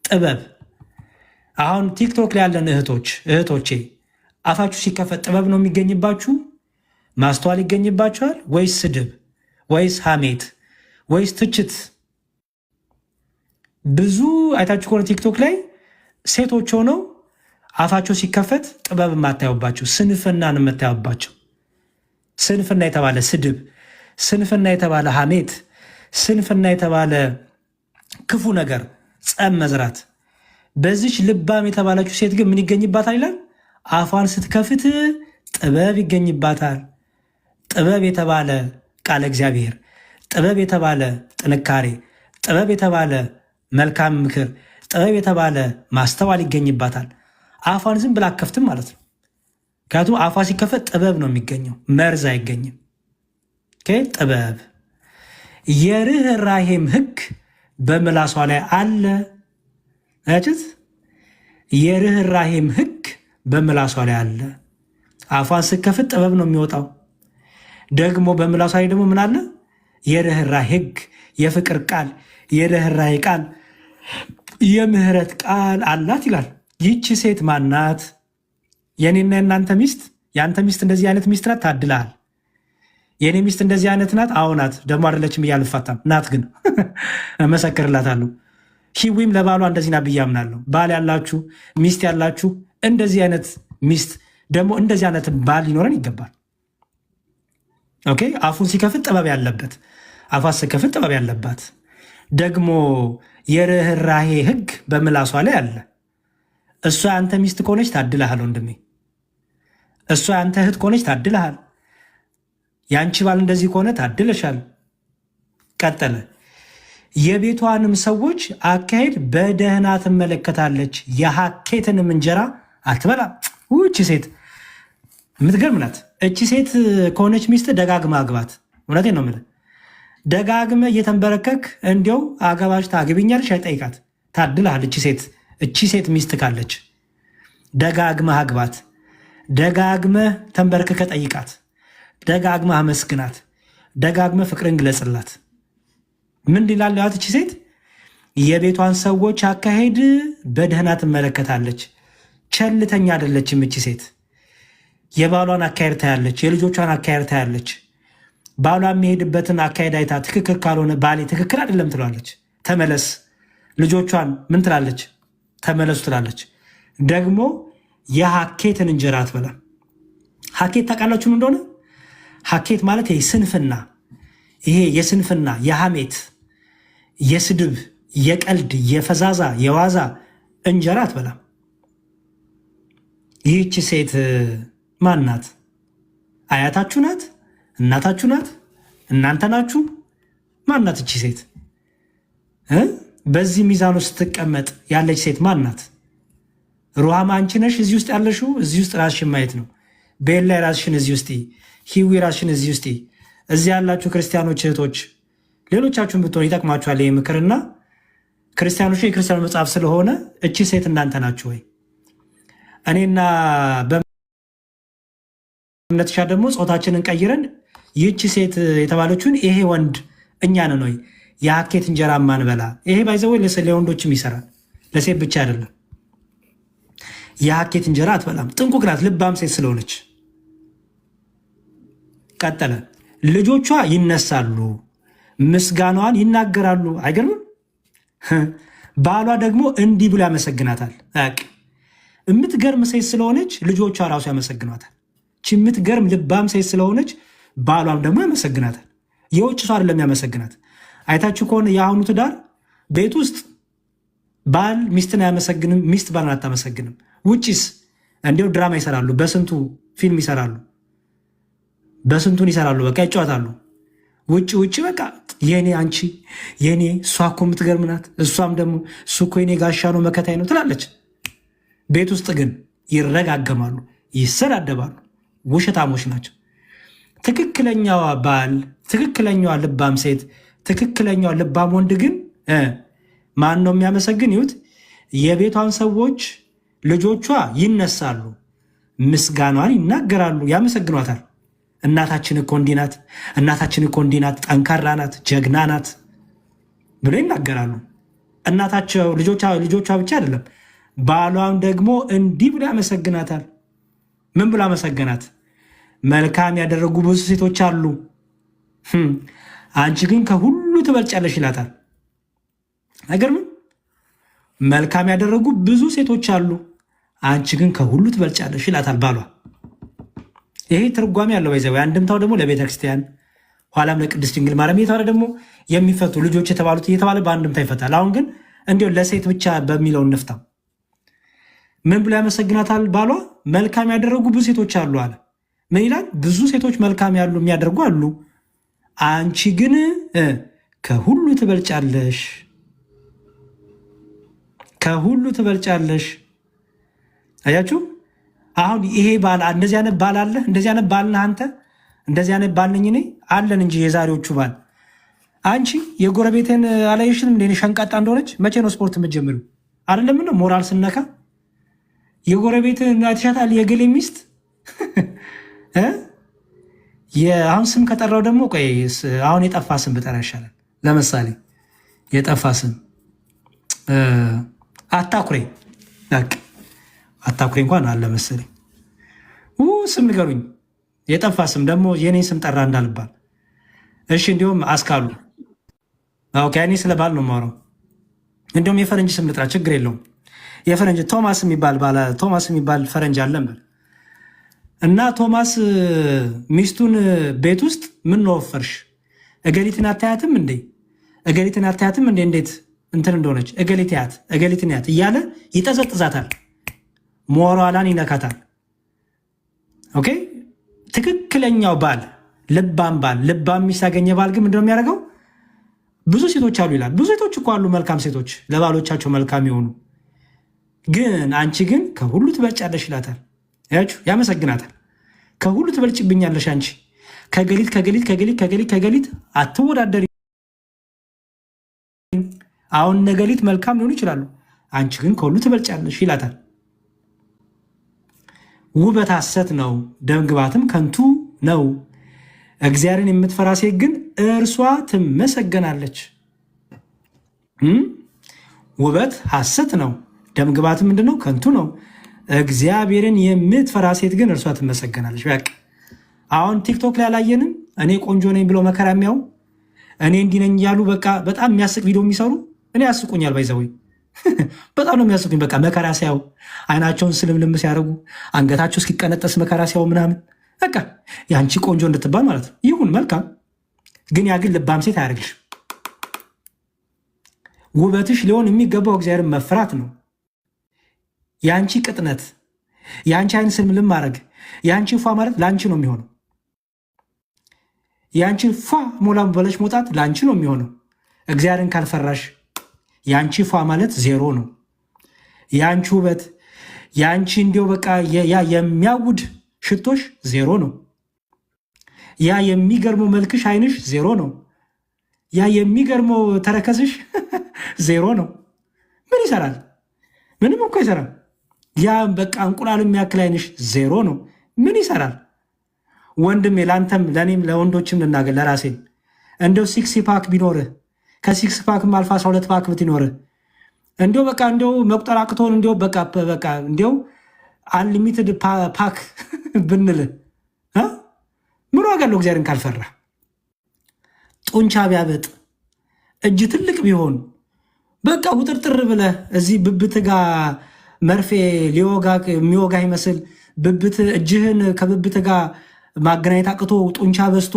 ጥበብ። አሁን ቲክቶክ ላይ ያለን እህቶቼ አፋችሁ ሲከፈት ጥበብ ነው የሚገኝባችሁ? ማስተዋል ይገኝባችኋል? ወይስ ስድብ ወይስ ሐሜት ወይስ ትችት? ብዙ አይታችሁ ከሆነ ቲክቶክ ላይ ሴቶች ሆነው አፋቸው ሲከፈት ጥበብ የማታዩባቸው፣ ስንፍናን የምታዩባቸው። ስንፍና የተባለ ስድብ፣ ስንፍና የተባለ ሐሜት፣ ስንፍና የተባለ ክፉ ነገር፣ ጸብ መዝራት። በዚች ልባም የተባለችው ሴት ግን ምን ይገኝባታል ይላል? አፏን ስትከፍት ጥበብ ይገኝባታል። ጥበብ የተባለ ቃለ እግዚአብሔር፣ ጥበብ የተባለ ጥንካሬ፣ ጥበብ የተባለ መልካም ምክር፣ ጥበብ የተባለ ማስተዋል ይገኝባታል። አፏን ዝም ብላ አከፍትም ማለት ነው። ምክንያቱም አፏ ሲከፈት ጥበብ ነው የሚገኘው፣ መርዝ አይገኝም። ጥበብ የርኅራኄም ሕግ በምላሷ ላይ አለ። ያችት የርኅራኄም ሕግ በምላሷ ላይ አለ። አፏን ስከፍት ጥበብ ነው የሚወጣው። ደግሞ በምላሷ ላይ ደግሞ ምን አለ? የርኅራኄ ሕግ፣ የፍቅር ቃል፣ የርኅራኄ ቃል፣ የምህረት ቃል አላት ይላል። ይህቺ ሴት ማናት? የኔና የናንተ ሚስት፣ የአንተ ሚስት እንደዚህ አይነት ሚስት ናት፣ ታድልሃል። የኔ ሚስት እንደዚህ አይነት ናት፣ አዎ ናት። ደግሞ አይደለችም ብዬ አልፋታም፣ ናት ግን እመሰክርላታለሁ። ሂዊም ለባሏ እንደዚህ ናት ብዬ አምናለሁ። ባል ያላችሁ ሚስት ያላችሁ እንደዚህ አይነት ሚስት ደግሞ እንደዚህ አይነት ባል ሊኖረን ይገባል። ኦኬ። አፉን ሲከፍት ጥበብ ያለበት፣ አፏ ሲከፍት ጥበብ ያለባት። ደግሞ የርኅራኄ ሕግ በምላሷ ላይ አለ። እሷ የአንተ ሚስት ከሆነች ታድልሃል ወንድሜ። እሷ የአንተ እህት ከሆነች ታድልሃል። የአንቺ ባል እንደዚህ ከሆነ ታድለሻል። ቀጠለ። የቤቷንም ሰዎች አካሄድ በደህና ትመለከታለች፣ የሐኬትንም እንጀራ አትበላም። እቺ ሴት የምትገርም ናት። እቺ ሴት ከሆነች ሚስት ደጋግመ አግባት። እውነቴን ነው የምልህ። ደጋግመ እየተንበረከክ እንዲያው አገባሽ ታግቢኛለሽ አይጠይቃት፣ ታድልሃል። እቺ ሴት ሚስት ካለች ደጋግመህ አግባት። ደጋግመህ ተንበርክከ ጠይቃት። ደጋግመህ አመስግናት። ደጋግመህ ፍቅርን ግለጽላት። ምን ይላል ያት? እቺ ሴት የቤቷን ሰዎች አካሄድ በደህና ትመለከታለች። ቸልተኛ አይደለችም። እቺ ሴት የባሏን አካሄድ ታያለች፣ የልጆቿን አካሄድ ታያለች። ባሏ የሚሄድበትን አካሄድ አይታ ትክክል ካልሆነ ባሌ ትክክል አይደለም ትላለች፣ ተመለስ። ልጆቿን ምን ትላለች? ተመለሱ ትላለች። ደግሞ የሐኬትን እንጀራ አትበላም። ሐኬት ታውቃላችሁም እንደሆነ ሐኬት ማለት ይሄ ስንፍና፣ ይሄ የስንፍና የሐሜት፣ የስድብ፣ የቀልድ፣ የፈዛዛ፣ የዋዛ እንጀራ አትበላም። ይህች ሴት ማን ናት? አያታችሁ ናት? እናታችሁ ናት? እናንተ ናችሁ? ማን ናት እቺ ሴት? በዚህ ሚዛኑ ስትቀመጥ ያለች ሴት ማን ናት? ሩሃማ አንቺ ነሽ እዚህ ውስጥ ያለሽው። እዚህ ውስጥ ራስሽን ማየት ነው። ቤላይ ራስሽን እዚህ ውስጥ፣ ሂዊ ራስሽን እዚህ ውስጥ። እዚህ ያላችሁ ክርስቲያኖች እህቶች፣ ሌሎቻችሁን ብትሆን ይጠቅማችኋል ይህ ምክርና ክርስቲያኖች የክርስቲያኑ መጽሐፍ ስለሆነ እቺ ሴት እናንተ ናችሁ ወይ? እኔና በእምነትሻ ደግሞ ጾታችንን ቀይረን ይህቺ ሴት የተባለችውን ይሄ ወንድ እኛ ነን ወይ? የሐኬት እንጀራ ማንበላ። ይሄ ባይዘው ለወንዶችም ይሰራል፣ ለሴት ብቻ አይደለም። የሐኬት እንጀራ አትበላም። ጥንቁቅ ናት፣ ልባም ሴት ስለሆነች። ቀጠለ። ልጆቿ ይነሳሉ፣ ምስጋናዋን ይናገራሉ። አይገርምም? ባሏ ደግሞ እንዲህ ብሎ ያመሰግናታል። የምትገርም ሴት ስለሆነች ልጆቿ ራሱ ያመሰግኗታል። የምትገርም ልባም ሴት ስለሆነች ባሏም ደግሞ ያመሰግናታል። የውጭ ሰው አይደለም ያመሰግናት። አይታችሁ ከሆነ የአሁኑ ትዳር ቤት ውስጥ ባል ሚስትን አያመሰግንም፣ ሚስት ባልን አታመሰግንም። ውጭስ እንዲው ድራማ ይሰራሉ፣ በስንቱ ፊልም ይሰራሉ፣ በስንቱን ይሰራሉ። በቃ ይጫወታሉ። ውጭ በቃ የኔ አንቺ የኔ እሷ እኮ የምትገርም ናት፣ እሷም ደግሞ እሱ እኮ የኔ ጋሻ ነው መከታይ ነው ትላለች። ቤት ውስጥ ግን ይረጋገማሉ፣ ይሰዳደባሉ። ውሸታሞች ናቸው። ትክክለኛዋ ባል፣ ትክክለኛዋ ልባም ሴት፣ ትክክለኛዋ ልባም ወንድ ግን ማን ነው የሚያመሰግን? ይሁት የቤቷን ሰዎች ልጆቿ ይነሳሉ፣ ምስጋኗን ይናገራሉ፣ ያመሰግኗታል። እናታችን እኮ እንዲህ ናት፣ እናታችን እኮ እንዲህ ናት፣ ጠንካራ ናት፣ ጀግና ናት ብሎ ይናገራሉ። እናታቸው ልጆቿ ብቻ አይደለም፣ ባሏም ደግሞ እንዲህ ብሎ ያመሰግናታል። ምን ብሎ አመሰገናት? መልካም ያደረጉ ብዙ ሴቶች አሉ፣ አንቺ ግን ከሁሉ ትበልጫለሽ ይላታል። አይገርምም? መልካም ያደረጉ ብዙ ሴቶች አሉ፣ አንቺ ግን ከሁሉ ትበልጫለሽ ይላታል ባሏ። ይሄ ትርጓሜ ያለው ይዘው አንድምታው ደግሞ ለቤተ ክርስቲያን ኋላም ለቅድስት ድንግል ማርያም እየተባለ ደግሞ የሚፈቱ ልጆች የተባሉት እየተባለ በአንድምታ ይፈታል። አሁን ግን እንዲሁ ለሴት ብቻ በሚለው እንፍታው። ምን ብሎ ያመሰግናታል ባሏ? መልካም ያደረጉ ብዙ ሴቶች አሉ አለ። ምን ይላል? ብዙ ሴቶች መልካም የሚያደርጉ አሉ፣ አንቺ ግን ከሁሉ ትበልጫለሽ፣ ከሁሉ ትበልጫለሽ። አያችሁ? አሁን ይሄ ባል እንደዚህ አይነት ባል አለ? እንደዚህ አይነት ባል ነህ አንተ? እንደዚህ አይነት ባል ነኝ እኔ? አለን እንጂ የዛሬዎቹ ባል። አንቺ የጎረቤትን አላየሽንም እንደ ሸንቃጣ እንደሆነች? መቼ ነው ስፖርት የምትጀምሪው? አይደለም ነው ሞራል ስነካ የጎረቤትን አይተሻታል? የገሌ ሚስት አሁን ስም ከጠራው ደግሞ ቆይ አሁን የጠፋ ስም ብጠራ ይሻላል። ለምሳሌ የጠፋ ስም አታኩሬ፣ አታኩሬ እንኳን አለ መሰለኝ። ስም ንገሩኝ፣ የጠፋ ስም ደግሞ የኔን ስም ጠራ እንዳልባል። እሺ እንዲሁም አስካሉ። እኔ ስለ ባል ነው የማወራው። እንዲሁም የፈረንጅ ስም ልጥራ፣ ችግር የለውም። የፈረንጅ ቶማስ የሚባል ፈረንጅ አለ እና ቶማስ ሚስቱን ቤት ውስጥ ምን ነው ወፈርሽ? እገሊትን አታያትም እንዴ? እገሊትን አታያትም እንዴ? እንዴት እንትን እንደሆነች እገሊትን ያት እያለ ይጠዘጥዛታል፣ ሞራሏን ይነካታል። ኦኬ። ትክክለኛው ባል ልባም ሚስት ያገኘ ባል ግን ምንድነው የሚያደርገው? ብዙ ሴቶች አሉ ይላል። ብዙ ሴቶች እኮ አሉ መልካም ሴቶች፣ ለባሎቻቸው መልካም የሆኑ ግን አንቺ ግን ከሁሉ ትበልጫለሽ ይላታል። ያችሁ ያመሰግናታል። ከሁሉ ትበልጭብኛለሽ አንቺ፣ ከገሊት አትወዳደሪ። አሁን ነገሊት መልካም ሊሆኑ ይችላሉ፣ አንቺ ግን ከሁሉ ትበልጫለሽ ይላታል። ውበት ሐሰት ነው፣ ደምግባትም ከንቱ ነው። እግዚአብሔርን የምትፈራ ሴት ግን እርሷ ትመሰገናለች። ውበት ሐሰት ነው፣ ደምግባትም ምንድነው? ከንቱ ነው። እግዚአብሔርን የምትፈራ ሴት ግን እርሷ ትመሰገናለች። በቃ አሁን ቲክቶክ ላይ አላየንም? እኔ ቆንጆ ነኝ ብሎ መከራ የሚያው እኔ እንዲህ ነኝ እያሉ በቃ በጣም የሚያስቅ ቪዲዮ የሚሰሩ እኔ ያስቁኛል። ባይዘወይ በጣም ነው የሚያስቁኝ። በቃ መከራ ሲያው አይናቸውን ስልምልም ሲያደርጉ አንገታቸው እስኪቀነጠስ መከራ ሲያው ምናምን በቃ የአንቺ ቆንጆ እንድትባል ማለት ነው። ይሁን መልካም፣ ግን ያ ግን ልባም ሴት አያደርግሽ። ውበትሽ ሊሆን የሚገባው እግዚአብሔርን መፍራት ነው። የአንቺ ቅጥነት፣ የአንቺ አይን ስልምልም ማድረግ፣ የአንቺ ፏ ማለት ለአንቺ ነው የሚሆነው። የአንቺ ፏ ሞላ በለሽ መውጣት ለአንቺ ነው የሚሆነው። እግዚአብሔርን ካልፈራሽ የአንቺ ፏ ማለት ዜሮ ነው። የአንቺ ውበት፣ የአንቺ እንዲው በቃ ያ የሚያውድ ሽቶሽ ዜሮ ነው። ያ የሚገርመው መልክሽ አይንሽ ዜሮ ነው። ያ የሚገርመው ተረከዝሽ ዜሮ ነው። ምን ይሰራል? ምንም እኮ ይሰራል። ያ በቃ እንቁላል የሚያክል አይንሽ ዜሮ ነው። ምን ይሰራል? ወንድሜ ለአንተም ለእኔም ለወንዶችም ልናገር ለራሴ እንደው ሲክስ ፓክ ቢኖርህ ከሲክስ ፓክም አልፋ 12 ፓክ ብትኖርህ እንዲው በቃ እንዲው መቁጠር አቅቶን እንዲው በቃ እንዲው አንሊሚትድ ፓክ ብንልህ ምን ዋጋ አለው? እግዚአብሔርን ካልፈራ ጡንቻ ቢያበጥ እጅ ትልቅ ቢሆን በቃ ውጥርጥር ብለህ እዚህ ብብት ጋር መርፌ የሚወጋ ይመስል ብብት እጅህን ከብብት ጋር ማገናኘት አቅቶ ጡንቻ በዝቶ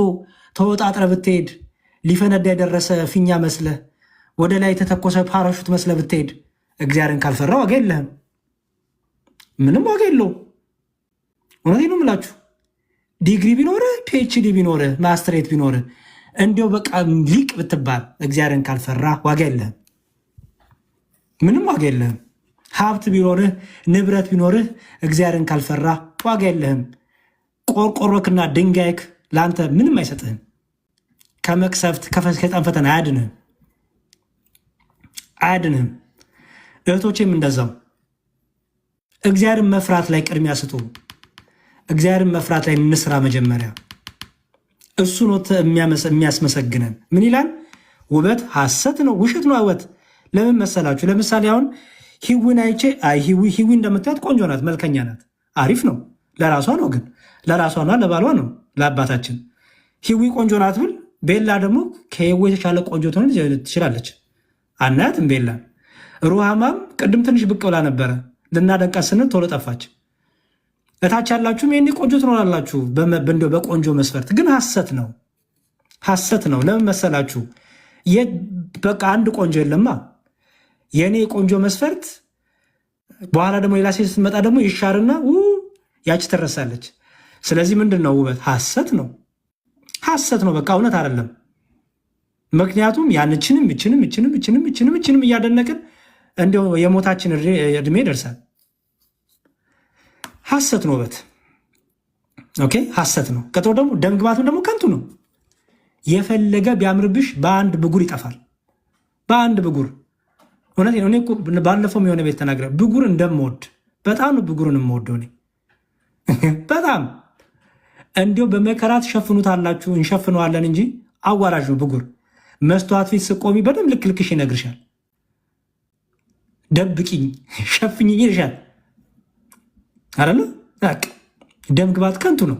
ተወጣጥረ ብትሄድ ሊፈነዳ የደረሰ ፊኛ መስለህ ወደ ላይ የተተኮሰ ፓራሹት መስለህ ብትሄድ እግዚአብሔርን ካልፈራ ዋጋ የለህም። ምንም ዋጋ የለውም። እውነቴን ነው የምላችሁ። ዲግሪ ቢኖርህ ፒኤችዲ ቢኖርህ ማስትሬት ቢኖርህ እንዲያው በቃ ሊቅ ብትባል እግዚአብሔርን ካልፈራ ዋጋ የለህም። ምንም ዋጋ የለህም። ሀብት ቢኖርህ ንብረት ቢኖርህ እግዚአብሔርን ካልፈራ ዋጋ የለህም። ቆርቆሮክና ድንጋይክ ለአንተ ምንም አይሰጥህም። ከመቅሰፍት ከሰይጣን ፈተና አያድንህም። እህቶቼም እንደዛው እግዚአብሔርን መፍራት ላይ ቅድሚያ ስጡ። እግዚአብሔርን መፍራት ላይ እንስራ። መጀመሪያ እሱ ነው የሚያስመሰግነን። ምን ይላል? ውበት ሐሰት ነው፣ ውሸት ነው። ውበት ለምን መሰላችሁ? ለምሳሌ አሁን ሂዊን አይቼ ሂዊ እንደምታያት ቆንጆ ናት፣ መልከኛ ናት፣ አሪፍ ነው። ለራሷ ነው ግን ለራሷና ለባሏ ነው ለአባታችን። ሂዊ ቆንጆ ናት ብል ቤላ ደግሞ ከሂዊ የተሻለ ቆንጆ ትሆን ትችላለች። አናያትም ቤላ። ሩሃማም ቅድም ትንሽ ብቅ ብላ ነበረ፣ ልናደንቃት ስንል ቶሎ ጠፋች። እታች ያላችሁም ይህኔ ቆንጆ ትኖራላችሁ በቆንጆ መስፈርት። ግን ሐሰት ነው፣ ሐሰት ነው። ለምን መሰላችሁ? በቃ አንድ ቆንጆ የለማ። የእኔ ቆንጆ መስፈርት በኋላ ደግሞ ሌላ ሴት ስትመጣ ደግሞ ይሻርና ያች ትረሳለች። ስለዚህ ምንድን ነው ውበት? ሐሰት ነው፣ ሐሰት ነው። በቃ እውነት አይደለም። ምክንያቱም ያንችንም እችንም እያደነቅን እንዲያው የሞታችን እድሜ ይደርሳል። ሐሰት ነው ውበት። ኦኬ፣ ሐሰት ነው። ቀጥሎ ደግሞ ደምግባትም ደግሞ ከንቱ ነው። የፈለገ ቢያምርብሽ በአንድ ብጉር ይጠፋል። በአንድ ብጉር። እውነት ነው። እኔ ባለፈውም የሆነ ቤት ተናግረ ብጉር እንደምወድ በጣም ነው ብጉርን የምወደው እኔ በጣም እንዲሁ በመከራ ትሸፍኑታላችሁ፣ እንሸፍነዋለን እንጂ አዋራጅ ነው ብጉር። መስተዋት ፊት ስቆሚ በደንብ ልክልክሽ ይነግርሻል። ደብቂኝ ሸፍኝ ይልሻል አይደለ? ደምግባት ከንቱ ነው።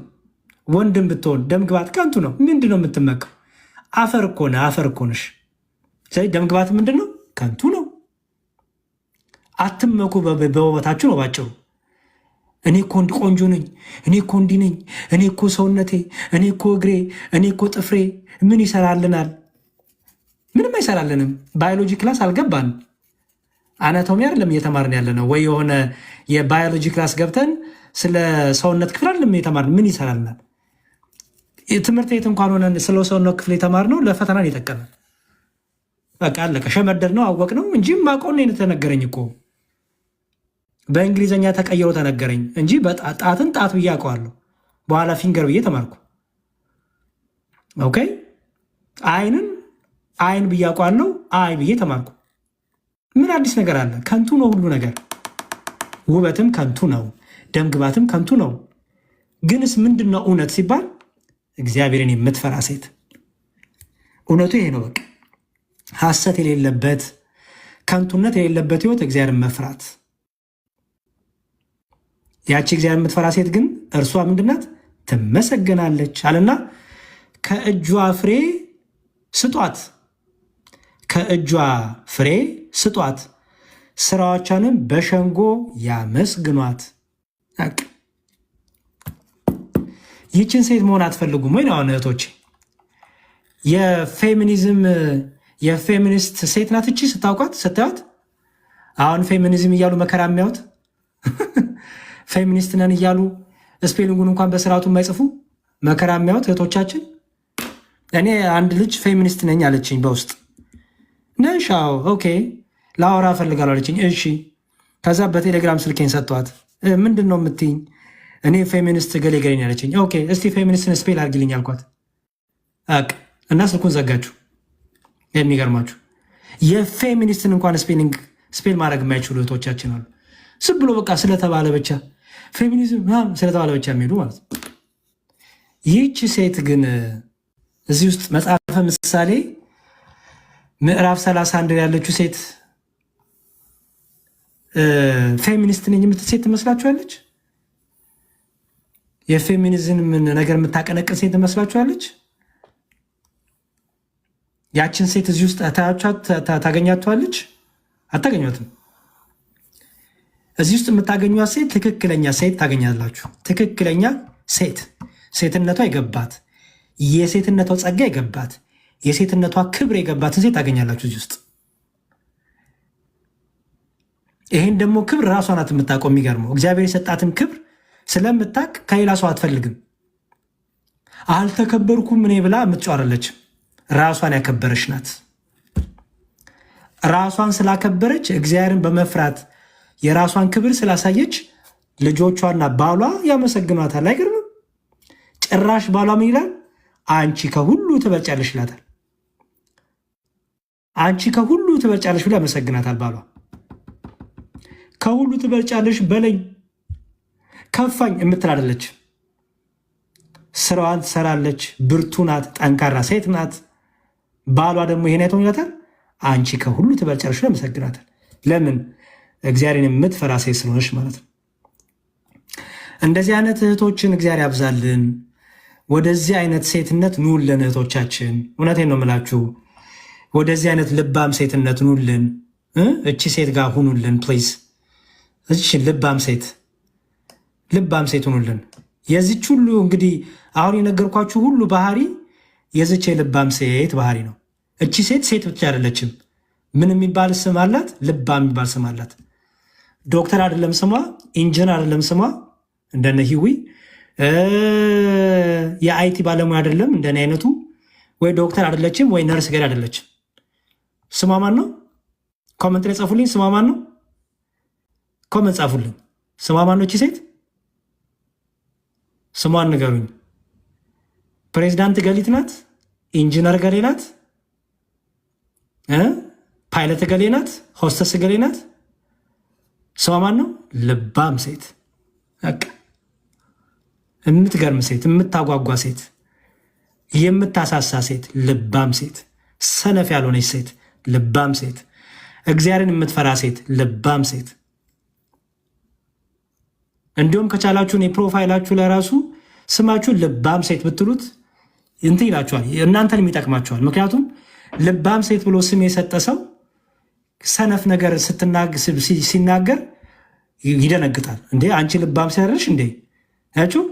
ወንድም ብትሆን ደምግባት ከንቱ ነው። ምንድን ነው የምትመካው? አፈር እኮ ነህ፣ አፈር እኮ ነሽ። ስለዚህ ደምግባት ምንድን ነው? ከንቱ ነው። አትመኩ በውበታችሁ ነው ባጭሩ። እኔ እኮ ቆንጆ ነኝ፣ እኔ እኮ እንዲህ ነኝ፣ እኔ እኮ ሰውነቴ፣ እኔ እኮ እግሬ፣ እኔ እኮ ጥፍሬ ምን ይሰራልናል? ምንም አይሰራልንም። ባዮሎጂ ክላስ አልገባንም። አናቶሚ አይደለም እየተማርን ያለ ነው ወይ የሆነ የባዮሎጂ ክላስ ገብተን ስለ ሰውነት ክፍል አይደለም የተማርን። ምን ይሰራልናል? ትምህርት ቤት እንኳን ሆነን ስለ ሰውነት ክፍል የተማርነው ለፈተናን ይጠቀማል። በቃ አለቀ። ሸመደድ ነው አወቅ ነው እንጂ ማቆን ነው የተነገረኝ እኮ በእንግሊዝኛ ተቀይሮ ተነገረኝ እንጂ ጣትን ጣት ብዬ አውቀዋለሁ። በኋላ ፊንገር ብዬ ተማርኩ። ኦኬ፣ አይንን አይን ብዬ አውቀዋለሁ። አይ ብዬ ተማርኩ። ምን አዲስ ነገር አለ? ከንቱ ነው ሁሉ ነገር። ውበትም ከንቱ ነው፣ ደምግባትም ከንቱ ነው። ግንስ ምንድን ነው እውነት ሲባል እግዚአብሔርን የምትፈራ ሴት። እውነቱ ይሄ ነው። በቃ ሐሰት የሌለበት ከንቱነት የሌለበት ህይወት እግዚአብሔርን መፍራት። ያቺ እግዚአብሔር የምትፈራ ሴት ግን እርሷ ምንድናት? ትመሰገናለች አለና ከእጇ ፍሬ ስጧት፣ ከእጇ ፍሬ ስጧት፣ ስራዎቿንም በሸንጎ ያመስግኗት። ይችን ሴት መሆን አትፈልጉም ወይ? አሁን እህቶች የፌሚኒስት ሴት ናት እቺ። ስታዩት አሁን ፌሚኒዝም እያሉ መከራ የሚያዩት ፌሚኒስት ነን እያሉ ስፔሊንጉን እንኳን በስርዓቱ የማይጽፉ መከራ የሚያዩት እህቶቻችን። እኔ አንድ ልጅ ፌሚኒስት ነኝ አለችኝ በውስጥ ነሽ? አዎ ኦኬ ላወራ እፈልጋለሁ አለችኝ። እሺ። ከዛ በቴሌግራም ስልኬን ሰጥቷት ምንድን ነው የምትይኝ? እኔ ፌሚኒስት ገሌ ገሌ ያለችኝ። ኦኬ እስቲ ፌሚኒስትን ስፔል አድርጊልኝ አልኳት እና ስልኩን ዘጋችሁ። የሚገርማችሁ የፌሚኒስትን እንኳን ስፔል ማድረግ የማይችሉ እህቶቻችን አሉ። ስም ብሎ በቃ ስለተባለ ብቻ ፌሚኒዝም ስለተባለ ብቻ የሚሄዱ ማለት ነው። ይህች ሴት ግን እዚህ ውስጥ መጽሐፈ ምሳሌ ምዕራፍ 31 ያለችው ሴት ፌሚኒስት ነኝ የምትል ሴት ትመስላችኋለች? የፌሚኒዝም ነገር የምታቀነቅን ሴት ትመስላችኋለች? ያችን ሴት እዚህ ውስጥ ታገኛቷለች? አታገኟትም። እዚህ ውስጥ የምታገኟት ሴት ትክክለኛ ሴት ታገኛላችሁ። ትክክለኛ ሴት፣ ሴትነቷ የገባት፣ የሴትነቷ ጸጋ የገባት፣ የሴትነቷ ክብር የገባትን ሴት ታገኛላችሁ እዚህ ውስጥ። ይሄን ደግሞ ክብር ራሷ ናት የምታውቀው። የሚገርመው እግዚአብሔር የሰጣትን ክብር ስለምታውቅ ከሌላ ሰው አትፈልግም። አልተከበርኩም እኔ ብላ የምትጫዋረለች ራሷን ያከበረች ናት። ራሷን ስላከበረች እግዚአብሔርን በመፍራት የራሷን ክብር ስላሳየች ልጆቿና ባሏ ያመሰግኗታል። አይገርምም? ጭራሽ ባሏ ምን ይላል? አንቺ ከሁሉ ትበልጫለሽ ይላታል። አንቺ ከሁሉ ትበልጫለሽ ብሎ ያመሰግናታል ባሏ። ከሁሉ ትበልጫለሽ በለኝ ከፋኝ የምትላለች። ስራዋን ትሰራለች። ብርቱ ናት። ጠንካራ ሴት ናት። ባሏ ደግሞ ይሄን አይቶ ይላታል፣ አንቺ ከሁሉ ትበልጫለሽ ብሎ ያመሰግናታል። ለምን? እግዚአብሔርን የምትፈራ ሴት ስለሆነች ማለት ነው። እንደዚህ አይነት እህቶችን እግዚአብሔር ያብዛልን። ወደዚህ አይነት ሴትነት ኑልን እህቶቻችን። እውነቴን ነው የምላችሁ። ወደዚህ አይነት ልባም ሴትነት ኑልን። እቺ ሴት ጋር ሁኑልን ፕሊዝ። እቺ ልባም ሴት ሁኑልን። የዚች ሁሉ እንግዲህ አሁን የነገርኳችሁ ሁሉ ባህሪ የዚች የልባም ሴት ባህሪ ነው። እቺ ሴት ብቻ አይደለችም። ምን የሚባል ስም አላት? ልባም የሚባል ስም አላት። ዶክተር አይደለም ስሟ፣ ኢንጂነር አይደለም ስሟ እንደነ ሂዊ፣ የአይቲ ባለሙያ አይደለም እንደኔ አይነቱ፣ ወይ ዶክተር አይደለችም፣ ወይ ነርስ ገር አይደለችም። ስሟ ማን ነው? ኮመንት ላይ ጻፉልኝ። ስሟ ማን ነው? ኮመንት ጻፉልኝ። ስሟ ማን ነው? እቺ ሴት ስሟን ንገሩኝ። ፕሬዚዳንት ገሊት ናት? ኢንጂነር ገሌ ናት? ፓይለት ገሌ ናት? ሆስተስ ገሌ ናት? ስሟ ማን ነው? ልባም ሴት፣ የምትገርም ሴት፣ የምታጓጓ ሴት፣ የምታሳሳ ሴት፣ ልባም ሴት፣ ሰነፍ ያልሆነች ሴት፣ ልባም ሴት፣ እግዚአብሔርን የምትፈራ ሴት፣ ልባም ሴት። እንዲሁም ከቻላችሁን የፕሮፋይላችሁ ለራሱ ስማችሁን ልባም ሴት ብትሉት እንትን ይላችኋል፣ እናንተንም ይጠቅማችኋል። ምክንያቱም ልባም ሴት ብሎ ስም የሰጠ ሰው ሰነፍ ነገር ሲናገር ይደነግጣል። እንዴ አንቺ ልባም ሴት አይደለሽ እንዴ? ያችሁ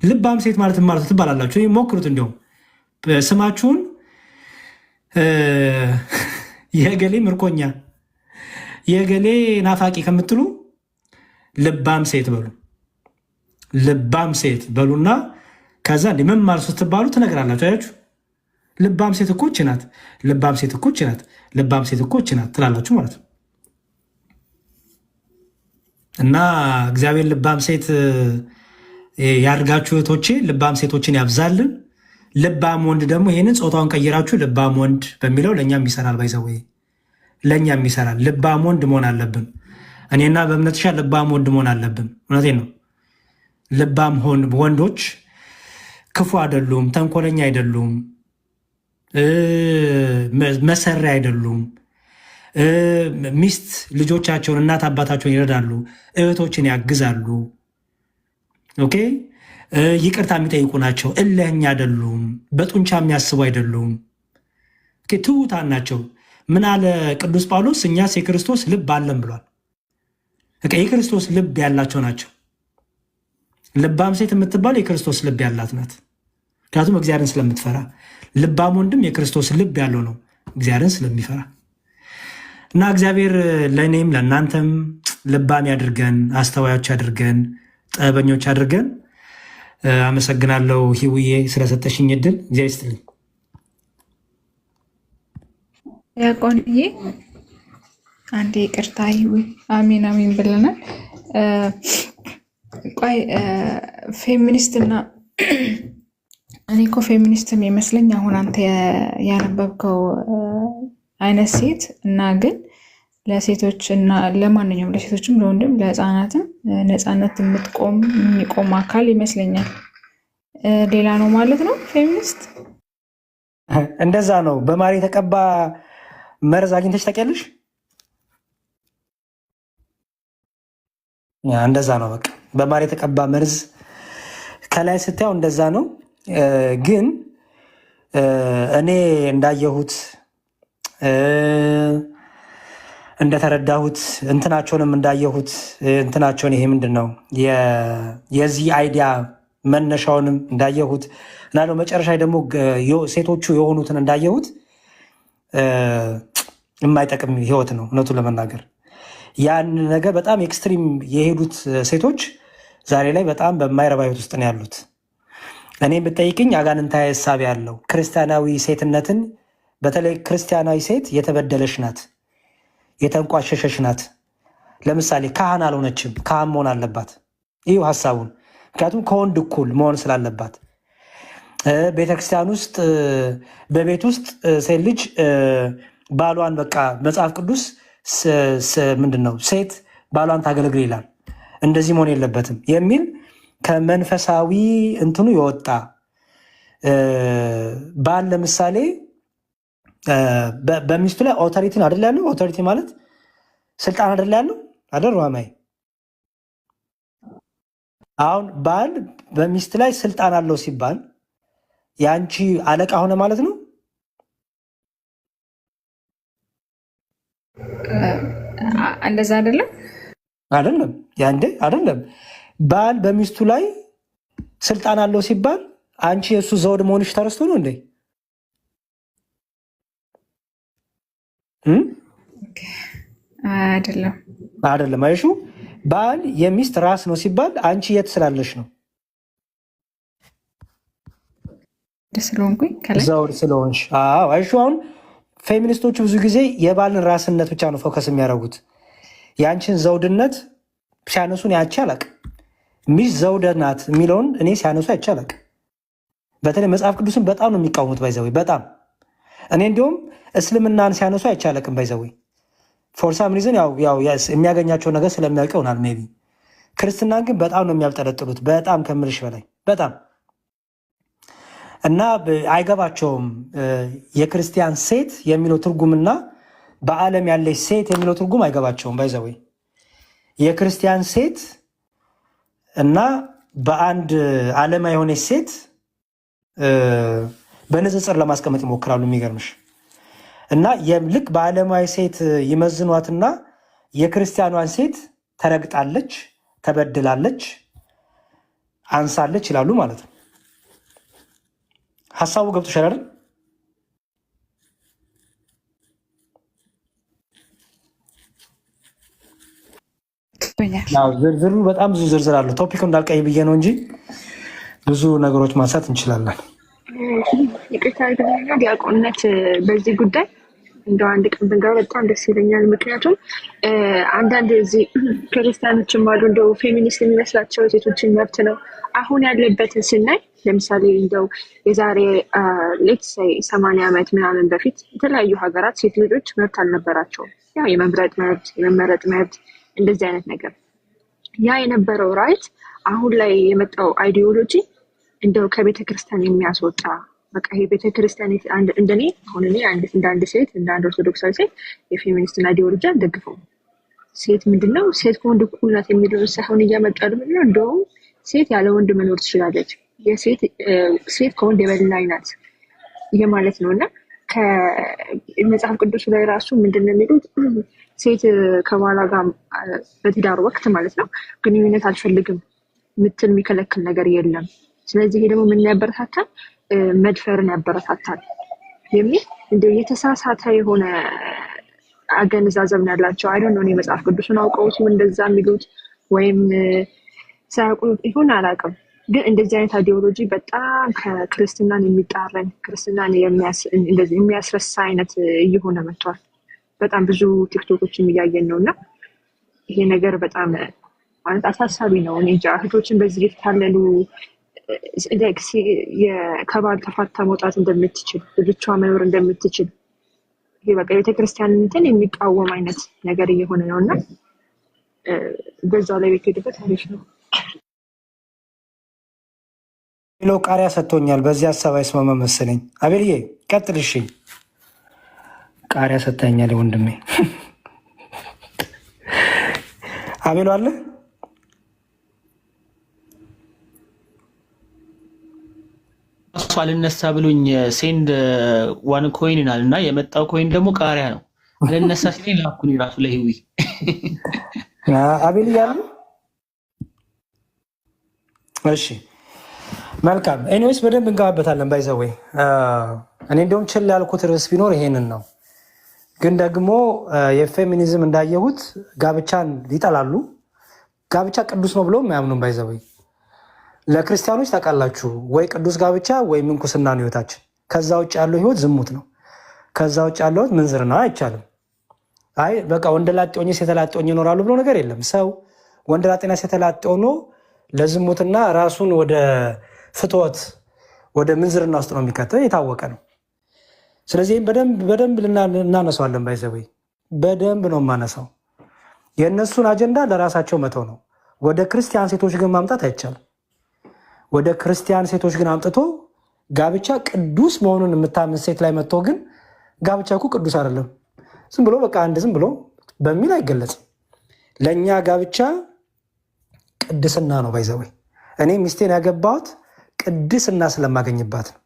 ልባም ሴት ማለት ትባላላችሁ። ሞክሩት። እንዲሁም ስማችሁን የገሌ ምርኮኛ፣ የገሌ ናፋቂ ከምትሉ ልባም ሴት በሉ። ልባም ሴት በሉና ከዛ እንዲ ምን ማለት ስትባሉ ትነግራላችሁ። አያችሁ ልባም ሴት እኮ እቺ ናት፣ ልባም ሴት እኮ እቺ ናት፣ ልባም ሴት እኮ እቺ ናት ትላላችሁ ማለት ነው። እና እግዚአብሔር ልባም ሴት ያድርጋችሁ እህቶቼ፣ ልባም ሴቶችን ያብዛልን። ልባም ወንድ ደግሞ ይህንን ጾታውን ቀይራችሁ ልባም ወንድ በሚለው ለእኛም ይሰራል። ባይዘው ለእኛም ይሰራል። ልባም ወንድ መሆን አለብን። እኔና በእምነትሻ ልባም ወንድ መሆን አለብን። እውነቴን ነው። ልባም ወንዶች ክፉ አይደሉም፣ ተንኮለኛ አይደሉም፣ መሰሪያ አይደሉም። ሚስት ልጆቻቸውን እናት አባታቸውን ይረዳሉ፣ እህቶችን ያግዛሉ። ኦኬ ይቅርታ የሚጠይቁ ናቸው። እልህኛ አይደሉም፣ በጡንቻ የሚያስቡ አይደሉም። ትሑታን ናቸው። ምን አለ ቅዱስ ጳውሎስ? እኛስ የክርስቶስ ልብ አለን ብሏል። የክርስቶስ ልብ ያላቸው ናቸው። ልባም ሴት የምትባል የክርስቶስ ልብ ያላት ናት። ምክንያቱም እግዚአብሔርን ስለምትፈራ። ልባም ወንድም የክርስቶስ ልብ ያለው ነው፣ እግዚአብሔርን ስለሚፈራ። እና እግዚአብሔር ለእኔም ለእናንተም ልባም ያድርገን፣ አስተዋዮች ያድርገን፣ ጥበበኞች አድርገን። አመሰግናለሁ ሂውዬ ስለሰጠሽኝ እድል። እግዚአብሔር ይስጥልኝ። ያቆንዬ አንዴ ይቅርታ ሂዊ። አሚን አሚን ብለናል። ቆይ ፌሚኒስትና እኔ እኮ ፌሚኒስትም ይመስለኝ አሁን አንተ ያነበብከው አይነት ሴት እና ግን ለሴቶች እና ለማንኛውም ለሴቶችም ለወንድም ለህፃናትም ነፃነት የሚቆም አካል ይመስለኛል። ሌላ ነው ማለት ነው ፌሚኒስት። እንደዛ ነው። በማር የተቀባ መርዝ አግኝተሽ ታውቂያለሽ? እንደዛ ነው። በቃ በማር የተቀባ መርዝ ከላይ ስታየው እንደዛ ነው። ግን እኔ እንዳየሁት እንደተረዳሁት እንትናቸውንም እንዳየሁት እንትናቸውን ይሄ ምንድን ነው የዚህ አይዲያ መነሻውንም እንዳየሁት እና መጨረሻ ደግሞ ሴቶቹ የሆኑትን እንዳየሁት የማይጠቅም ህይወት ነው እውነቱን ለመናገር። ያን ነገር በጣም ኤክስትሪም የሄዱት ሴቶች ዛሬ ላይ በጣም በማይረባ ህይወት ውስጥ ነው ያሉት። እኔ ብጠይቅኝ አጋንንታዊ ሀሳብ ያለው ክርስቲያናዊ ሴትነትን በተለይ ክርስቲያናዊ ሴት የተበደለች ናት፣ የተንቋሸሸች ናት። ለምሳሌ ካህን አልሆነችም፣ ካህን መሆን አለባት። ይህ ሀሳቡን ምክንያቱም ከወንድ እኩል መሆን ስላለባት ቤተክርስቲያን ውስጥ በቤት ውስጥ ሴት ልጅ ባሏን በቃ መጽሐፍ ቅዱስ ምንድን ነው ሴት ባሏን ታገለግል ይላል። እንደዚህ መሆን የለበትም የሚል ከመንፈሳዊ እንትኑ የወጣ ባል ለምሳሌ በሚስቱ ላይ ኦቶሪቲን አይደል ያለው? ኦቶሪቲ ማለት ስልጣን አይደል ያለው? አይደል ሩሃማይ? አሁን ባል በሚስት ላይ ስልጣን አለው ሲባል የአንቺ አለቃ ሆነ ማለት ነው? እንደዛ አይደለም አይደለም። ያንዴ አይደለም። ባል በሚስቱ ላይ ስልጣን አለው ሲባል አንቺ የእሱ ዘውድ መሆንሽ ተረስቶ ነው እንዴ? አይደለም አይደለም። አይሹ ባል የሚስት ራስ ነው ሲባል አንቺ የት ስላለሽ ነው? ዘውድ ስለሆንሽ። አይሹ አሁን ፌሚኒስቶቹ ብዙ ጊዜ የባልን ራስነት ብቻ ነው ፎከስ የሚያደርጉት። የአንቺን ዘውድነት ሲያነሱን ያቺ አላቅ ሚስት ዘውድ ናት የሚለውን እኔ ሲያነሱ አይቼ አላቅ። በተለይ መጽሐፍ ቅዱስን በጣም ነው የሚቃወሙት ባይዘዌ በጣም እኔ እንዲሁም እስልምናን ሲያነሱ አይቼ አላቅም ባይዘዌ ፎር ሳም ሪዝን ያው የሚያገኛቸው ነገር ስለሚያውቅ ይሆናል ሜይ ቢ። ክርስትናን ግን በጣም ነው የሚያብጠለጥሉት በጣም ከምልሽ በላይ በጣም እና አይገባቸውም። የክርስቲያን ሴት የሚለው ትርጉምና በዓለም ያለች ሴት የሚለው ትርጉም አይገባቸውም ባይዘዌ። የክርስቲያን ሴት እና በአንድ ዓለማ የሆነች ሴት በንጽጽር ለማስቀመጥ ይሞክራሉ። የሚገርምሽ እና ልክ በዓለማዊ ሴት ይመዝኗትና የክርስቲያኗን ሴት ተረግጣለች፣ ተበድላለች፣ አንሳለች ይላሉ ማለት ነው። ሀሳቡ ገብቶሻል አይደል? ዝርዝሩ በጣም ብዙ ዝርዝር አለው። ቶፒክ እንዳልቀይ ብዬ ነው እንጂ ብዙ ነገሮች ማንሳት እንችላለን። ይቅርታ ዲያቆንነት በዚህ ጉዳይ እንደው አንድ ቀን ብንገባ በጣም ደስ ይለኛል። ምክንያቱም አንዳንድ እዚህ ክርስቲያኖችም አሉ እንደው ፌሚኒስት የሚመስላቸው ሴቶችን መብት ነው አሁን ያለበትን ስናይ ለምሳሌ እንደው የዛሬ ሌትስ ሴይ 80 ዓመት ምናምን በፊት የተለያዩ ሀገራት ሴት ልጆች መብት አልነበራቸውም። ያው የመምረጥ መብት፣ የመመረጥ መብት እንደዚህ አይነት ነገር ያ የነበረው ራይት አሁን ላይ የመጣው አይዲዮሎጂ እንደው ከቤተ ክርስቲያን የሚያስወጣ በቃ ይሄ ቤተ ክርስቲያን እንደኔ አሁን እኔ እንደ አንድ ሴት እንደ አንድ ኦርቶዶክሳዊ ሴት የፌሚኒስትን አይዲዮሎጂ አልደግፈውም። ሴት ምንድነው ሴት ከወንድ እኩል ናት የሚለውን ሳይሆን እያመጡ ያሉ ምንድነው እንደውም ሴት ያለ ወንድ መኖር ትችላለች፣ ሴት ከወንድ የበላይ ናት ይሄ ማለት ነው። እና ከመጽሐፍ ቅዱስ ላይ ራሱ ምንድነው የሚሉት ሴት ከባሏ ጋር በትዳር ወቅት ማለት ነው ግንኙነት አልፈልግም ምትል የሚከለክል ነገር የለም። ስለዚህ ይሄ ደግሞ ምን ያበረታታል? መድፈርን ያበረታታል የሚል እንደው የተሳሳተ የሆነ አገነዛዘብ ነው ያላቸው። አይዶን ነው መጽሐፍ ቅዱስን አውቀው እንደዛ የሚሉት ወይም ሳያውቁ ይሁን አላውቅም፣ ግን እንደዚህ አይነት አይዲዮሎጂ በጣም ከክርስትናን የሚጣረን ክርስትናን የሚያስረሳ አይነት እየሆነ መጥቷል። በጣም ብዙ ቲክቶኮችም እያየን ነው እና ይሄ ነገር በጣም ማለት አሳሳቢ ነው። እኔ እንጃ እህቶችን በዚህ የተታለሉ ከባል ተፋታ መውጣት እንደምትችል ልጆቿ መኖር እንደምትችል ይሄ በቃ ቤተክርስቲያን እንትን የሚቃወም አይነት ነገር እየሆነ ነው እና በዛ ላይ ቤትሄድበት አሪፍ ነው። ሌላው ቃሪያ ሰጥቶኛል። በዚህ ሀሳብ አይስማማ መሰለኝ። አቤልዬ ቀጥል። እሺ ቃሪያ ሰጥተኛል ወንድሜ። አቤሉ አለ እሱ አልነሳ ብሎኝ ሴንድ ዋን ኮይን ይላል እና የመጣው ኮይን ደግሞ ቃሪያ ነው። አልነሳ ሲለኝ ላኩኝ ራሱ ለህዊ አቤል ያለ። እሺ መልካም። ኤኒዌይስ በደንብ እንገባበታለን። ባይዘወይ እኔ እንደውም ችል ያልኩት ርዕስ ቢኖር ይሄንን ነው። ግን ደግሞ የፌሚኒዝም እንዳየሁት ጋብቻን ይጠላሉ። ጋብቻ ቅዱስ ነው ብሎም አያምኑም። ባይዘወይ ለክርስቲያኖች ታውቃላችሁ ወይ ቅዱስ ጋብቻ ወይ ምንኩስና ነው ህይወታችን። ከዛ ውጭ ያለው ህይወት ዝሙት ነው። ከዛ ውጭ ያለው ህይወት ምንዝርና አይቻልም። አይ በቃ ወንደላጤ ሆኜ ሴተላጤ ሆኜ እኖራሉ ብሎ ነገር የለም። ሰው ወንደላጤና ሴተላጤ ሆኖ ለዝሙትና ራሱን ወደ ፍትወት ወደ ምንዝርና ውስጥ ነው የሚከተው፣ የታወቀ ነው። ስለዚህ በደንብ እናነሳዋለን። ባይዘወይ በደንብ ነው የማነሳው። የእነሱን አጀንዳ ለራሳቸው መተው ነው። ወደ ክርስቲያን ሴቶች ግን ማምጣት አይቻልም። ወደ ክርስቲያን ሴቶች ግን አምጥቶ ጋብቻ ቅዱስ መሆኑን የምታምን ሴት ላይ መጥቶ ግን ጋብቻ እኮ ቅዱስ አይደለም። ዝም ብሎ በቃ አንድ ዝም ብሎ በሚል አይገለጽም። ለእኛ ጋብቻ ቅድስና ነው። ባይዘወይ እኔ ሚስቴን ያገባሁት ቅድስና ስለማገኝባት ነው።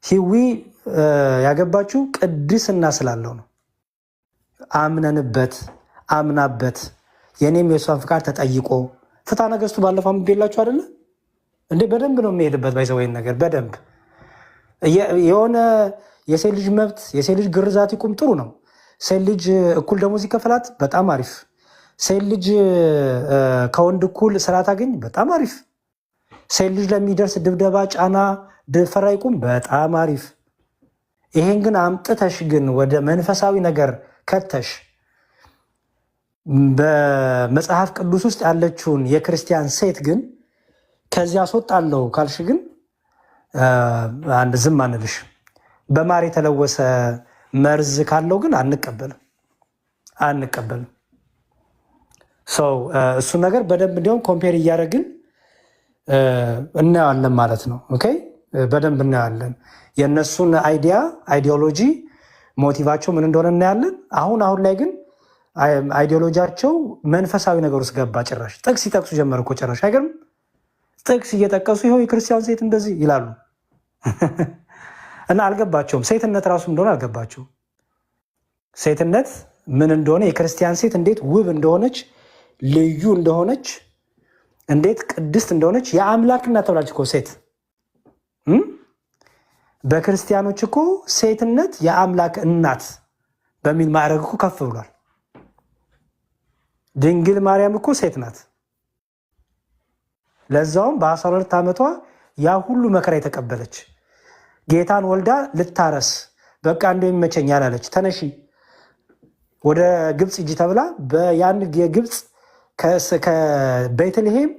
ሂዊ ያገባችው ቅድስና ስላለው ነው። አምነንበት አምናበት የኔም የእሷን ፍቃድ ተጠይቆ ፍትሐ ነገሥቱ ባለፈው ቤላችሁ አይደለ እንዴ? በደንብ ነው የሚሄድበት። ባይዘወይን ነገር በደንብ የሆነ የሴት ልጅ መብት የሴት ልጅ ግርዛት ይቁም፣ ጥሩ ነው። ሴት ልጅ እኩል ደሞዝ ይከፈላት፣ በጣም አሪፍ። ሴት ልጅ ከወንድ እኩል ስራ ታገኝ፣ በጣም አሪፍ። ሴት ልጅ ለሚደርስ ድብደባ፣ ጫና፣ ድፈራ ይቁም፣ በጣም አሪፍ። ይሄን ግን አምጥተሽ ግን ወደ መንፈሳዊ ነገር ከተሽ በመጽሐፍ ቅዱስ ውስጥ ያለችውን የክርስቲያን ሴት ግን ከዚያ አስወጣለሁ ካልሽ ግን አንድ ዝም አንልሽ። በማር የተለወሰ መርዝ ካለው ግን አንቀበልም። እሱ ነገር በደንብ እንዲሁም ኮምፔር እያደረግን እናየዋለን ማለት ነው። ኦኬ፣ በደንብ እናየዋለን። የእነሱን አይዲዮሎጂ ሞቲቫቸው ምን እንደሆነ እናያለን። አሁን ላይ ግን አይዲዮሎጂያቸው መንፈሳዊ ነገር ውስጥ ገባ። ጭራሽ ጥቅስ ይጠቅሱ ጀመር እኮ ጭራሽ አይገርም? ጥቅስ እየጠቀሱ ይኸው የክርስቲያን ሴት እንደዚህ ይላሉ እና አልገባቸውም። ሴትነት ራሱ እንደሆነ አልገባቸውም። ሴትነት ምን እንደሆነ፣ የክርስቲያን ሴት እንዴት ውብ እንደሆነች፣ ልዩ እንደሆነች፣ እንዴት ቅድስት እንደሆነች የአምላክ እናት ተብላለች እኮ ሴት። በክርስቲያኖች እኮ ሴትነት የአምላክ እናት በሚል ማዕረግ እኮ ከፍ ብሏል። ድንግል ማርያም እኮ ሴት ናት። ለዛውም በ12 ዓመቷ ያ ሁሉ መከራ የተቀበለች ጌታን ወልዳ ልታረስ በቃ እንደሚመቸኝ ያላለች ተነሺ ወደ ግብፅ እጅ ተብላ በያን የግብፅ ከቤተልሔም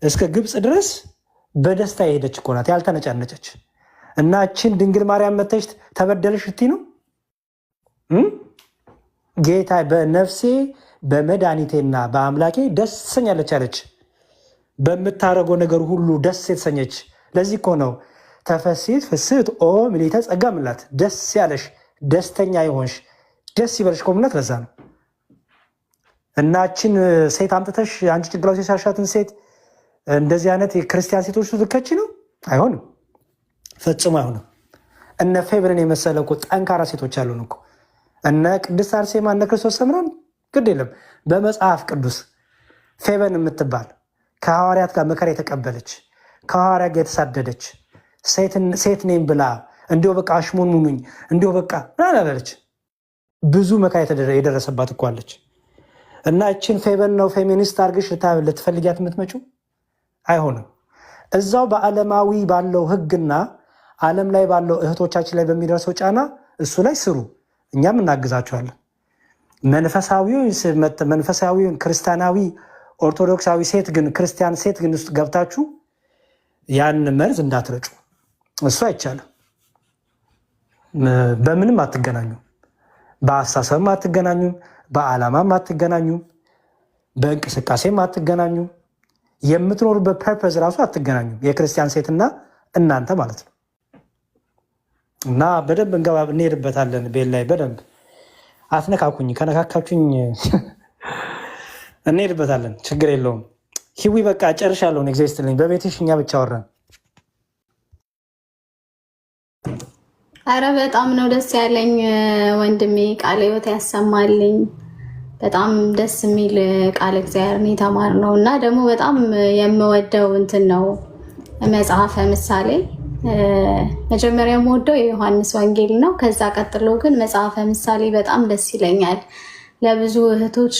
እስከ ግብፅ ድረስ በደስታ የሄደች እኮ ናት፣ ያልተነጫነጨች። እናችን ድንግል ማርያም መተሽ ተበደለሽ እትይ ነው ጌታ በነፍሴ በመድኃኒቴና በአምላኬ ደስ ትሰኛለች አለች። በምታረገው ነገር ሁሉ ደስ የተሰኘች። ለዚህ እኮ ነው ተፈሲት ፍስት ኦ ምልዕተ ጸጋ ምላት፣ ደስ ያለሽ ደስተኛ የሆንሽ ደስ ይበልሽ እኮ ምላት። ለዛ ነው እናችን ሴት አምጥተሽ አንቺ ጭንቅላው የሳሻትን ሴት እንደዚህ አይነት የክርስቲያን ሴቶች ልከች ነው? አይሆንም፣ ፈጽሞ አይሆንም። እነ ፌብርን የመሰለ እኮ ጠንካራ ሴቶች አሉን እኮ እነ ቅድስት አርሴማ እነ ክርስቶስ ሰምራን ግድ የለም። በመጽሐፍ ቅዱስ ፌበን የምትባል ከሐዋርያት ጋር መከራ የተቀበለች ከሐዋርያት ጋር የተሳደደች ሴት ነኝ ብላ እንዲሁ በቃ አሽሙንሙኑኝ እንዲሁ በቃ ምናምን አላለች። ብዙ መከራ የደረሰባት እኮ አለች። እና እችን ፌበን ነው ፌሚኒስት አድርግሽ ልትፈልጊያት የምትመጪው? አይሆንም። እዛው በዓለማዊ ባለው ሕግና ዓለም ላይ ባለው እህቶቻችን ላይ በሚደርሰው ጫና እሱ ላይ ስሩ፣ እኛም እናግዛቸዋለን። መንፈሳዊውን ክርስቲያናዊ ኦርቶዶክሳዊ ሴት ግን ክርስቲያን ሴት ግን ውስጥ ገብታችሁ ያን መርዝ እንዳትረጩ። እሱ አይቻልም። በምንም አትገናኙም። በአስተሳሰብም አትገናኙም። በዓላማም አትገናኙም። በእንቅስቃሴም አትገናኙም። የምትኖሩበት ፐርፐዝ ራሱ አትገናኙም። የክርስቲያን ሴትና እናንተ ማለት ነው። እና በደንብ እንሄድበታለን። ቤት ላይ በደንብ አትነካኩኝ። ከነካካችሁኝ እንሄድበታለን። ችግር የለውም። ሂዊ በቃ ጨርሻለሁ። ኤግዜስት ልኝ በቤትሽ እኛ ብቻ ወራን። አረ በጣም ነው ደስ ያለኝ ወንድሜ፣ ቃለ ሕይወት ያሰማልኝ። በጣም ደስ የሚል ቃል እግዚአብሔርን የተማርነው እና ደግሞ በጣም የምወደው እንትን ነው መጽሐፈ ምሳሌ። መጀመሪያ የምወደው የዮሐንስ ወንጌል ነው። ከዛ ቀጥሎ ግን መጽሐፈ ምሳሌ በጣም ደስ ይለኛል። ለብዙ እህቶች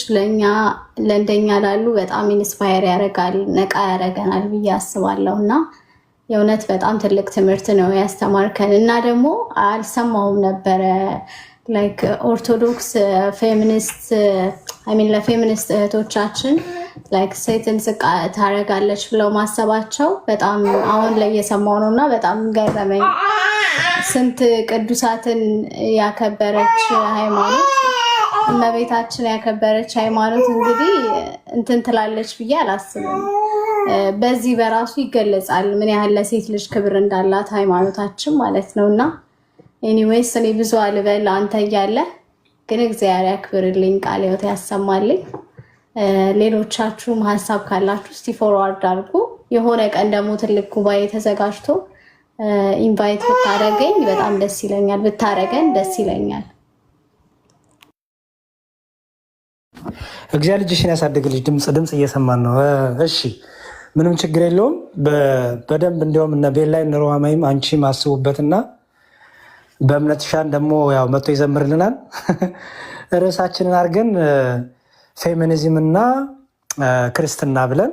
ለእንደኛ ላሉ በጣም ኢንስፓየር ያደርጋል፣ ነቃ ያደርገናል ብዬ አስባለሁ እና የእውነት በጣም ትልቅ ትምህርት ነው ያስተማርከን። እና ደግሞ አልሰማውም ነበረ ላይክ ኦርቶዶክስ ፌሚኒስት ለፌሚኒስት እህቶቻችን ላይክ ሴትን ዝቅ ታደርጋለች ብለው ማሰባቸው በጣም አሁን ላይ እየሰማው ነው እና በጣም ገረመኝ። ስንት ቅዱሳትን ያከበረች ሃይማኖት፣ እመቤታችን ያከበረች ሃይማኖት እንግዲህ እንትን ትላለች ብዬ አላስብም። በዚህ በራሱ ይገለጻል ምን ያህል ለሴት ልጅ ክብር እንዳላት ሃይማኖታችን ማለት ነው እና ኤኒዌይስ እኔ ብዙ አልበል አንተ እያለ ግን እግዚአብሔር ያክብርልኝ፣ ቃለ ሕይወት ያሰማልኝ። ሌሎቻችሁም ሀሳብ ካላችሁ እስቲ ፎርዋርድ አድርጉ። የሆነ ቀን ደግሞ ትልቅ ጉባኤ ተዘጋጅቶ ኢንቫይት ብታረገኝ በጣም ደስ ይለኛል፣ ብታረገን ደስ ይለኛል። እግዚአብሔር ልጅሽን ያሳድግልሽ። ድምፅ እየሰማን ነው። እሺ ምንም ችግር የለውም። በደንብ እንዲያውም እነ ቤላይ እነ ሩሃማይም አንቺም አስቡበትና በእምነት ሻን ደግሞ ያው መጥቶ ይዘምርልናል። ርዕሳችንን አድርገን ፌሚኒዝም እና ክርስትና ብለን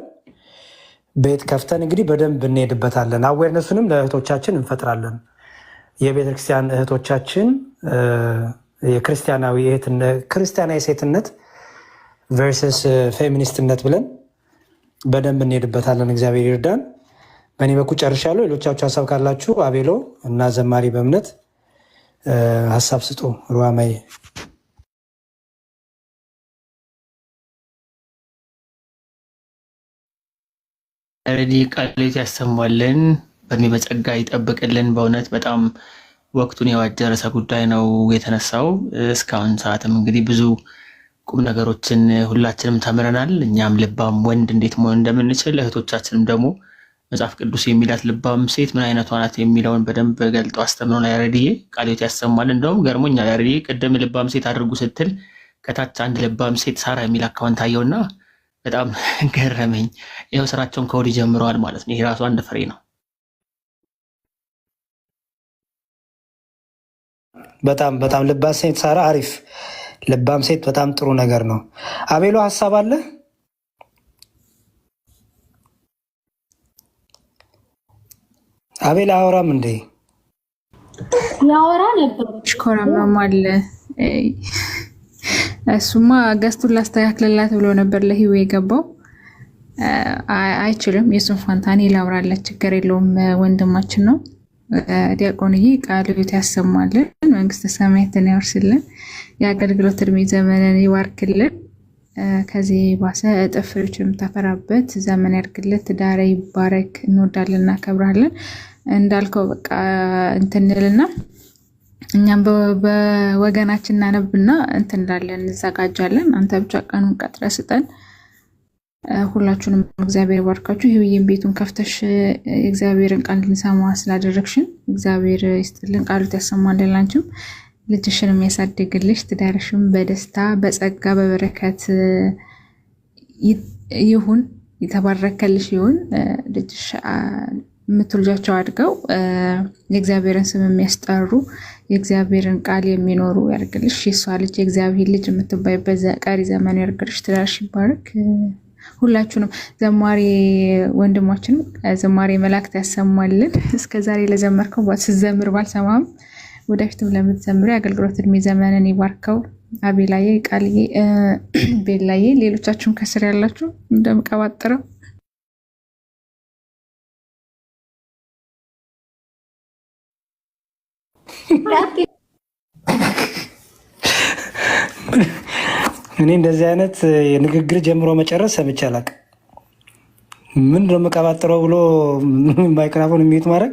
ቤት ከፍተን እንግዲህ በደንብ እንሄድበታለን። አዌርነሱንም ለእህቶቻችን እንፈጥራለን። የቤተክርስቲያን እህቶቻችን ክርስቲያናዊ ሴትነት ቨርሰስ ፌሚኒስትነት ብለን በደንብ እንሄድበታለን። እግዚአብሔር ይርዳን። በእኔ በኩል ጨርሻለሁ። ሌሎቻችሁ ሀሳብ ካላችሁ አቤሎ እና ዘማሪ በእምነት ሀሳብ ስጡ። ሩሃማይ ረዲ ቃልት ያሰማልን፣ በእድሜ በጸጋ ይጠብቅልን። በእውነት በጣም ወቅቱን የዋጀ ርዕሰ ጉዳይ ነው የተነሳው። እስካሁን ሰዓትም እንግዲህ ብዙ ቁም ነገሮችን ሁላችንም ተምረናል። እኛም ልባም ወንድ እንዴት መሆን እንደምንችል፣ እህቶቻችንም ደግሞ መጽሐፍ ቅዱስ የሚላት ልባም ሴት ምን አይነቷ ናት የሚለውን በደንብ ገልጦ አስተምሮን ያሬድዬ ቃልት ያሰማል። እንደውም ገርሞኛል ያሬድዬ፣ ቅድም ልባም ሴት አድርጉ ስትል ከታች አንድ ልባም ሴት ሳራ የሚል አካውንት አየውና በጣም ገረመኝ። ይኸው ስራቸውን ከወዲህ ጀምረዋል ማለት ነው። ይሄ ራሱ አንድ ፍሬ ነው። በጣም ልባም ሴት ሳራ አሪፍ። ልባም ሴት በጣም ጥሩ ነገር ነው። አቤሎ ሀሳብ አለ? አቤል አወራም እንዴ? ያወራ ነበር። ሽኮራማማል እሱማ ገዝቱን ላስተካክልላት ብሎ ነበር ለህይወት የገባው። አይችልም። የሱን ፋንታኔ ላውራለት፣ ችግር የለውም። ወንድማችን ነው። ዲያቆንዬ ቃለ ሕይወት ያሰማልን፣ መንግስተ ሰማያትን ያወርስልን፣ የአገልግሎት እድሜ ዘመንን ይባርክልን፣ ከዚህ ባሰ እጥፍ ፍሬዎች የምታፈራበት ዘመን ያድርግልን፣ ትዳር ይባረክ። እንወዳለን፣ እናከብራለን። እንዳልከው በቃ እንትንልና እኛም በወገናችን እናነብና እንትን እንዳለን እንዘጋጃለን። አንተ ብቻ ቀኑን ቀጥረ ስጠን። ሁላችሁንም እግዚአብሔር ይባርካችሁ። ህይወቴን ቤቱን ከፍተሽ እግዚአብሔርን ቃል እንድንሰማ ስላደረግሽን እግዚአብሔር ይስጥልን፣ ቃሉት ያሰማልን። አንቺም ልጅሽንም ያሳድግልሽ፣ ትዳርሽም በደስታ በጸጋ በበረከት ይሁን፣ የተባረከልሽ ይሁን። ልጅሽ የምትወልጃቸው አድገው የእግዚአብሔርን ስም የሚያስጠሩ የእግዚአብሔርን ቃል የሚኖሩ ያርግልሽ። የሷ ልጅ የእግዚአብሔር ልጅ የምትባይበት ቀሪ ዘመን ያርግልሽ። ትዳርሽ ይባረክ። ሁላችሁንም ዘማሪ ወንድማችንም ዘማሪ መላእክት ያሰማልን። እስከዛሬ ለዘመርከው ስትዘምር ባልሰማም ወደፊትም ለምትዘምሪ አገልግሎት እድሜ ዘመንን ይባርከው። አቤላዬ፣ ቃልዬ፣ ቤላዬ፣ ሌሎቻችሁም ከስር ያላችሁ እንደምቀባጥረው እኔ እንደዚህ አይነት የንግግር ጀምሮ መጨረስ ሰምቼ አላውቅም። ምን ነው የምቀባጥረው ብሎ ማይክሮፎን የሚዩት ማድረግ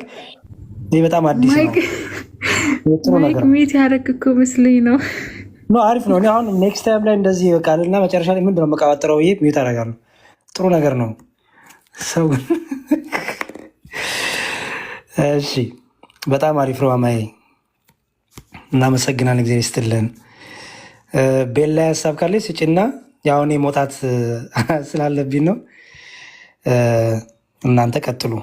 ይህ በጣም አዲስ ነው። ጥሩ ነገር ሚት ያደረግ እኮ መስለኝ ነው። አሪፍ ነው። አሁን ኔክስት ታይም ላይ እንደዚህ ቃልና መጨረሻ ላይ ምንድን ነው የምቀባጥረው ብዬ ሚዩት አደርጋለሁ። ጥሩ ነገር ነው ሰው። እሺ በጣም አሪፍ ነው። አማዬ እናመሰግናለን። እግዚአብሔር ይስጥልን። ቤል ላይ ሀሳብ ካለች ስጭና ያው እኔ መውጣት ስላለብኝ ነው። እናንተ ቀጥሉ።